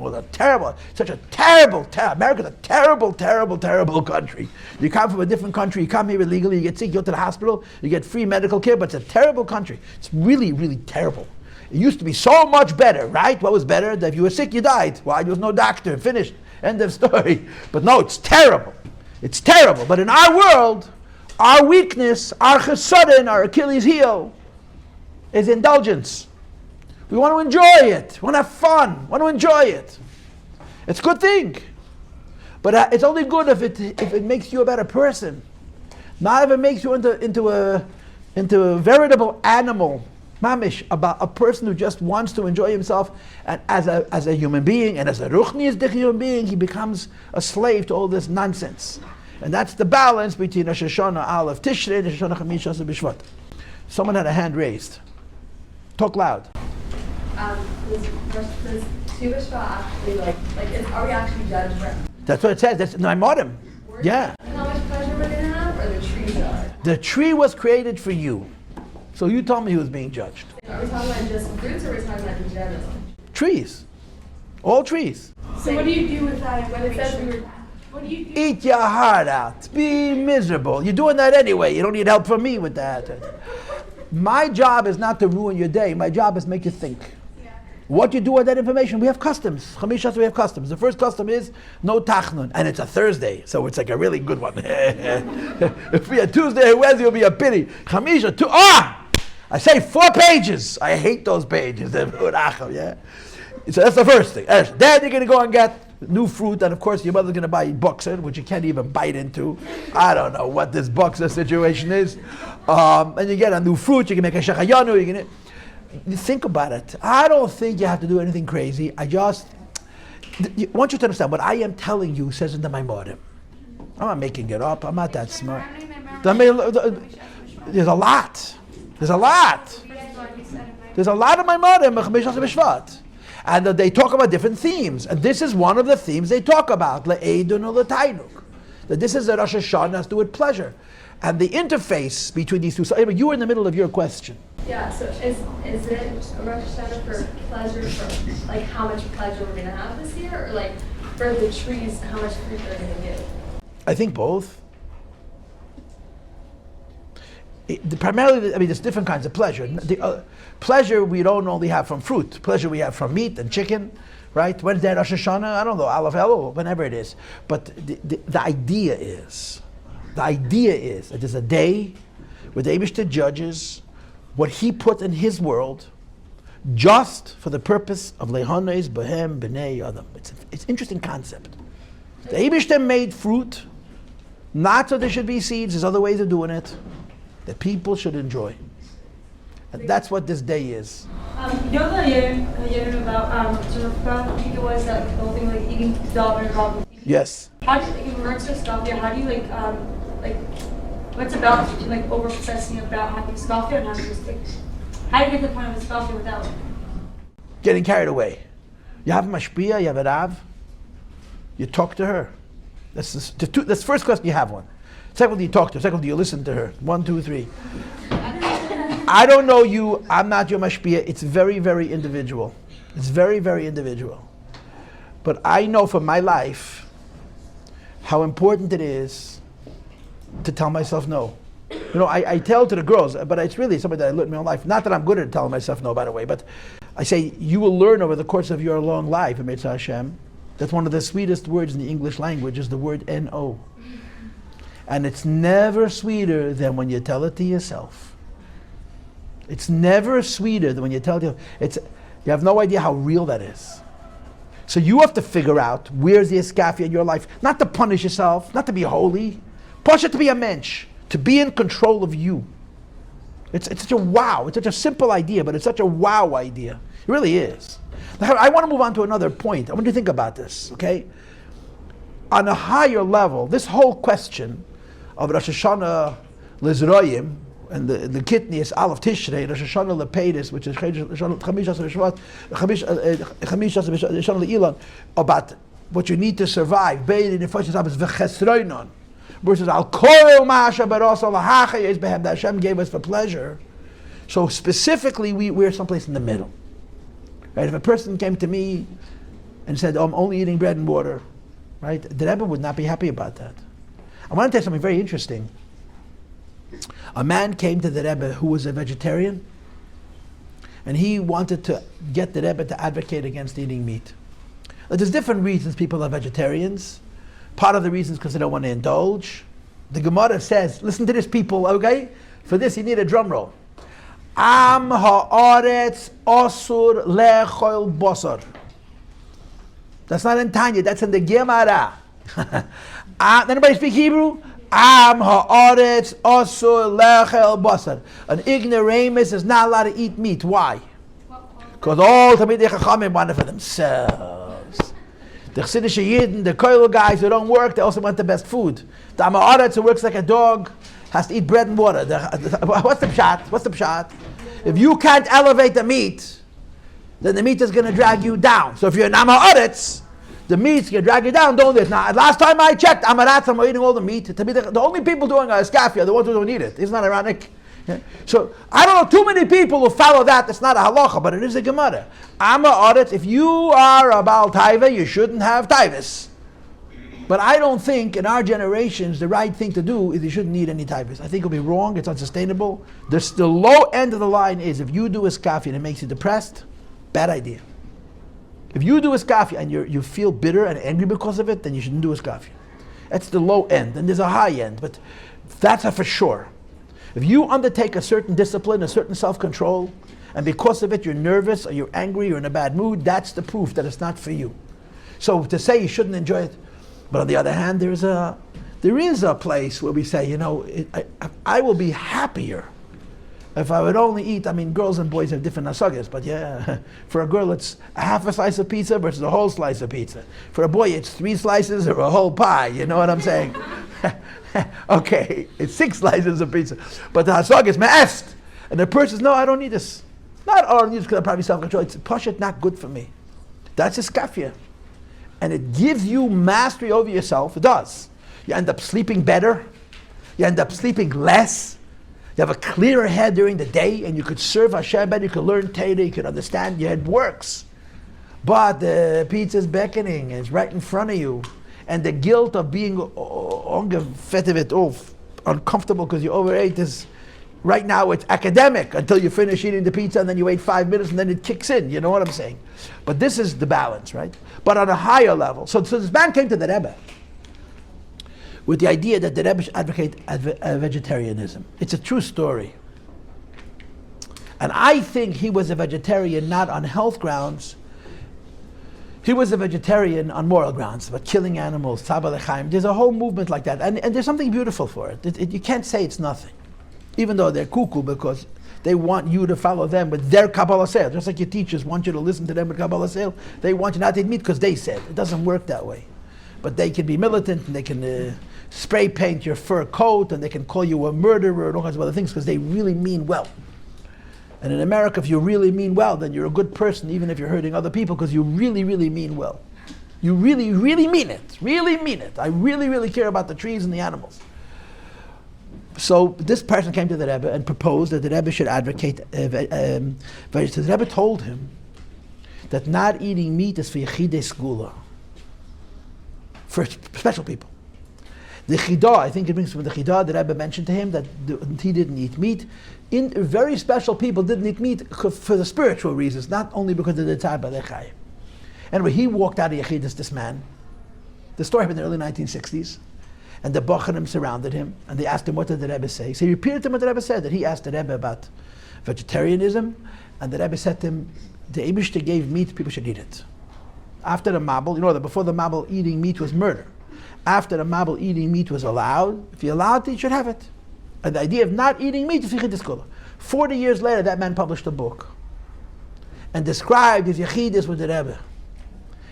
S1: Such a terrible, America's a terrible, terrible, terrible country. You come from a different country, you come here illegally, you get sick, you go to the hospital, you get free medical care, but it's a terrible country. It's really, really terrible. It used to be so much better, right? What was better? That if you were sick, you died. Why? There was no doctor. Finished. End of story. But no, it's terrible. It's terrible. But in our world, our weakness, our chesodin, our Achilles heel, is indulgence. We want to enjoy it. We want to have fun. We want to enjoy it. It's a good thing. But it's only good if it makes you a better person. Not if it makes you into a veritable animal. Mamish, about a person who just wants to enjoy himself, and as a human being, and as a ruchniistic human being, he becomes a slave to all this nonsense. And that's the balance between Rosh Hashanah Aleph Tishrei and Rosh Hashanah Chamisha Asar B'Shvat. Someone had a hand raised. Talk loud.
S3: This Tu B'Shvat actually, are we actually judged for?
S1: That's what it says. That's Naimodim. Yeah.
S3: How much pleasure we're going to have, or the trees are?
S1: The tree was created for you. So you told me he was being judged.
S3: Are we talking about just fruits, or are we talking about in general?
S1: Trees. All trees.
S2: So what do you do with that information? What do you do?
S1: Eat your heart out. Be miserable. You're doing that anyway. You don't need help from me with that. My job is not to ruin your day. My job is to make you think.
S2: Yeah.
S1: What you do with that information, we have customs. Chamisha, we have customs. The first custom is no tachnun. And it's a Thursday, so it's like a really good one. If we had Tuesday or Wednesday, it would be a pity. Chamisha, I say 4 pages. I hate those pages. Yeah. So that's the first thing. Then you're going to go and get new fruit, and of course your mother's going to buy you boxer, which you can't even bite into. I don't know what this boxer situation is. And you get a new fruit, you can make a shachayanu, you think about it. I don't think you have to do anything crazy. I want you to understand what I am telling you says in the Maimorim. I'm not making it up. I'm not that smart. There's a lot. There's a lot. There's a lot of Maimorim. And they talk about different themes. And this is one of the themes they talk about. Le'edun or le'tainuk. That this is a Rosh Hashanah has to do with pleasure. And the interface between these two. So you were in the middle of your question.
S3: Yeah, so is it a Rosh Hashanah for pleasure, for like how much pleasure we're going to have this year? Or like for the trees, how much fruit they're going to give?
S1: I think both. Primarily, there's different kinds of pleasure. Pleasure we don't only have from fruit. Pleasure we have from meat and chicken, right? When's that Rosh Hashanah? I don't know, Aleph Elul, whenever it is. But the idea is that there's a day where the Eibishter judges what he put in his world just for the purpose of Lehanes, Behem, B'nei Adam. It's an interesting concept. The Eibishter made fruit, not so there should be seeds, there's other ways of doing it, that people should enjoy. And that's what this day is.
S4: You know the Yerim about Rivka, I think it was that the whole thing like eating dog and dog.
S1: Yes.
S4: How do you, in regards to Scafia, how do you what's the balance between like over obsessing about having Scafia and having just like, how do you get to the point of Scafia without
S1: Getting carried away. You have mashpia, you have a rav, you talk to her. That's the first question, you have one. Second, you talk to her. Second, you listen to her. 1, 2, 3. I don't know you, I'm not your mashpia. It's very, very individual. It's very, very individual. But I know from my life how important it is to tell myself no. You know, I tell to the girls, but it's really something that I learned in my own life. Not that I'm good at telling myself no, by the way, but I say, you will learn over the course of your long life, Mitzvah Hashem, that one of the sweetest words in the English language is the word N-O. And it's never sweeter than when you tell it to yourself. It's never sweeter than when you tell it to yourself. You have no idea how real that is. So you have to figure out where's the escafia in your life. Not to punish yourself, not to be holy. Push it to be a mensch, to be in control of you. It's such a wow. It's such a simple idea, but it's such a wow idea. It really is. Now, I want to move on to another point. I want you to think about this, okay? On a higher level, this whole question of Rosh Hashanah Lizroyim, and the kidney is Aleph Tishrei, Rosh Hashanah Lepedis, which is Chamish Le'ilan, about what you need to survive. Be'edin Nefesh Shabbos v'chesroinon, versus Al Kol Ma'asha Barasa L'Hachei Yez Behem, that Hashem gave us for pleasure. So specifically, we're someplace in the middle. Right? If a person came to me and said, "Oh, I'm only eating bread and water," right? The Rebbe would not be happy about that. I want to tell you something very interesting. A man came to the Rebbe who was a vegetarian, and he wanted to get the Rebbe to advocate against eating meat. Now, there's different reasons people are vegetarians. Part of the reason is because they don't want to indulge. The Gemara says, listen to this, people, okay? For this, you need a drum roll. Am ha'aretz asur lechol basar. That's not in Tanya, that's in the Gemara. Anybody speak Hebrew? Am ha'aretz asur lechol basar. An ignoramus is not allowed to eat meat. Why? Because all Talmidei Chachamim want it for themselves. The Chassidish Yidden, the Koil guys who don't work, they also want the best food. The Am ha'aretz who works like a dog has to eat bread and water. What's the pshat? What's the pshat? If you can't elevate the meat, then the meat is going to drag you down. So if you're an Am ha'aretz, the meat's going to drag you down, don't it? Now, last time I checked, I'm eating all the meat. The only people doing a scafia are the ones who don't eat it. Isn't that ironic? Yeah. So, I don't know too many people who follow that. It's not a halacha, but it is a Gemara. Am ha'aretz, if you are a Baal Taiva, you shouldn't have Taivas. But I don't think in our generations the right thing to do is you shouldn't need any Taivas. I think it'll be wrong, it's unsustainable. The low end of the line is if you do a scafia and it makes you depressed, bad idea. If you do a scafia and you feel bitter and angry because of it, then you shouldn't do a scafia. That's the low end, and there's a high end, but that's a for sure. If you undertake a certain discipline, a certain self-control, and because of it you're nervous or you're angry or in a bad mood, that's the proof that it's not for you. So to say you shouldn't enjoy it, but on the other hand, there is a place where we say, I will be happier if I would only eat. I mean, girls and boys have different nasagas, but yeah, for a girl it's a half a slice of pizza versus a whole slice of pizza. For a boy it's 3 slices or a whole pie, you know what I'm saying? Okay, it's 6 slices of pizza. But the hasag is ma'est. And the person says, no, I don't need this. Not all I need because I'm probably self-control. It's pashat, not good for me. That's a skafia. And it gives you mastery over yourself. It does. You end up sleeping better. You end up sleeping less. You have a clearer head during the day, and you could serve Hashem better, you could learn Torah, you could understand, your head works. But the pizza's beckoning, and it's right in front of you. And the guilt of being uncomfortable because you overate is, right now it's academic until you finish eating the pizza, and then you wait 5 minutes, and then it kicks in, you know what I'm saying? But this is the balance, right? But on a higher level. So this man came to the Rebbe with the idea that the Rebbe should advocate vegetarianism. It's a true story. And I think he was a vegetarian not on health grounds. He was a vegetarian on moral grounds, about killing animals, tzaba l'chaim. There's a whole movement like that. And there's something beautiful for it. You can't say it's nothing. Even though they're cuckoo because they want you to follow them with their Kabbalah sale. Just like your teachers want you to listen to them with Kabbalah sale. They want you not to eat meat because they said. It doesn't work that way. But they can be militant and they can spray paint your fur coat and they can call you a murderer and all kinds of other things because they really mean well. And in America, if you really mean well, then you're a good person even if you're hurting other people because you really, really mean well. You really, really mean it. Really mean it. I really, really care about the trees and the animals. So this person came to the Rebbe and proposed that the Rebbe should advocate vegetarianism. The Rebbe told him that not eating meat is for yechidei segula, for special people. The chidah, I think it brings from the chidah, the Rebbe mentioned to him that he didn't eat meat. Very special people didn't eat meat for the spiritual reasons, not only because of the tzaba l'chaim. Anyway, he walked out of yechidus, this man. The story happened in the early 1960s. And the Bachanim surrounded him, and they asked him, what did the Rebbe say? So he repeated to him what the Rebbe said, that he asked the Rebbe about vegetarianism, and the Rebbe said to him, the Eibishter gave meat, people should eat it. After the Mabul, you know that before the Mabul, eating meat was murder. After the Mabul, eating meat was allowed. If you're allowed, you should have it. And the idea of not eating meat is yechidus segula. 40 years later, that man published a book and described his yechidus with the Rebbe.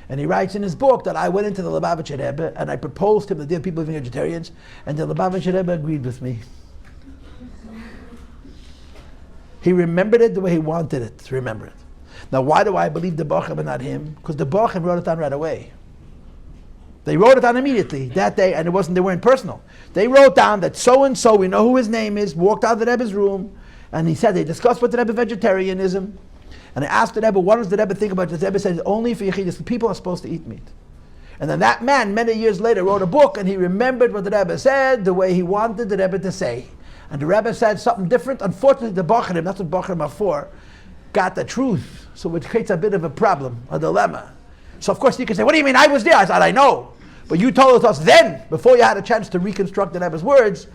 S1: And he writes in his book that I went into the Lubavitcher Rebbe and I proposed to him the idea of people being vegetarians, and the Lubavitcher Rebbe agreed with me. He remembered it the way he wanted it to remember it. Now, why do I believe the Bachim and not him? Because the Bachim wrote it down right away. They wrote it down immediately that day, and they weren't personal. They wrote down that so and so, we know who his name is, walked out of the Rebbe's room, and he said they discussed with the Rebbe vegetarianism. And I asked the Rebbe, what does the Rebbe think about this? The Rebbe said, only for yechidus, people are supposed to eat meat. And then that man, many years later, wrote a book, and he remembered what the Rebbe said, the way he wanted the Rebbe to say. And the Rebbe said something different. Unfortunately, the Bachanim, that's what Bachanim are for, got the truth. So it creates a bit of a problem, a dilemma. So of course you can say, what do you mean I was there? I said, I know. But you told us then, before you had a chance to reconstruct the Rebbe's words,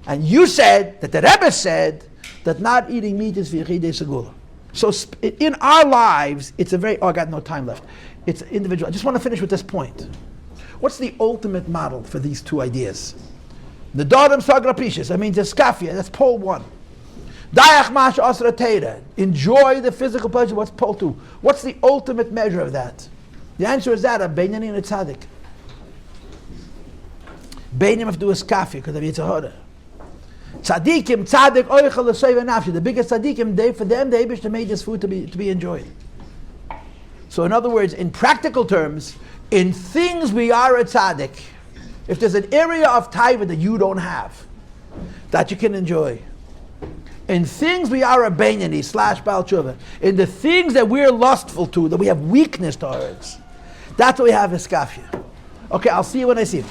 S1: and you said that the Rebbe said that not eating meat is for yechidei segula. So in our lives, it's a very, I got no time left. It's individual. I just want to finish with this point. What's the ultimate model for these two ideas? The Dodam Sagra Pishas, I mean, the Skafia, that's pole 1. Dayach Mash Asra Teira, enjoy the physical pleasure, what's pole 2? What's the ultimate measure of that? The answer is that, a Beinani and a Tzaddik. Beinim have to do a Skafia, because of Yitzhak Hara. Tzaddikim, tzaddik, oichel l'seiva nafshi. The biggest tzaddikim, for them, the Eibishter made this food to be enjoyed. So in other words, in practical terms, in things we are a tzaddik. If there's an area of taiva that you don't have, that you can enjoy. In things we are a beinani / Baal Tshuva. In the things that we're lustful to, that we have weakness towards, that's what we have in skafia. Okay, I'll see you when I see you.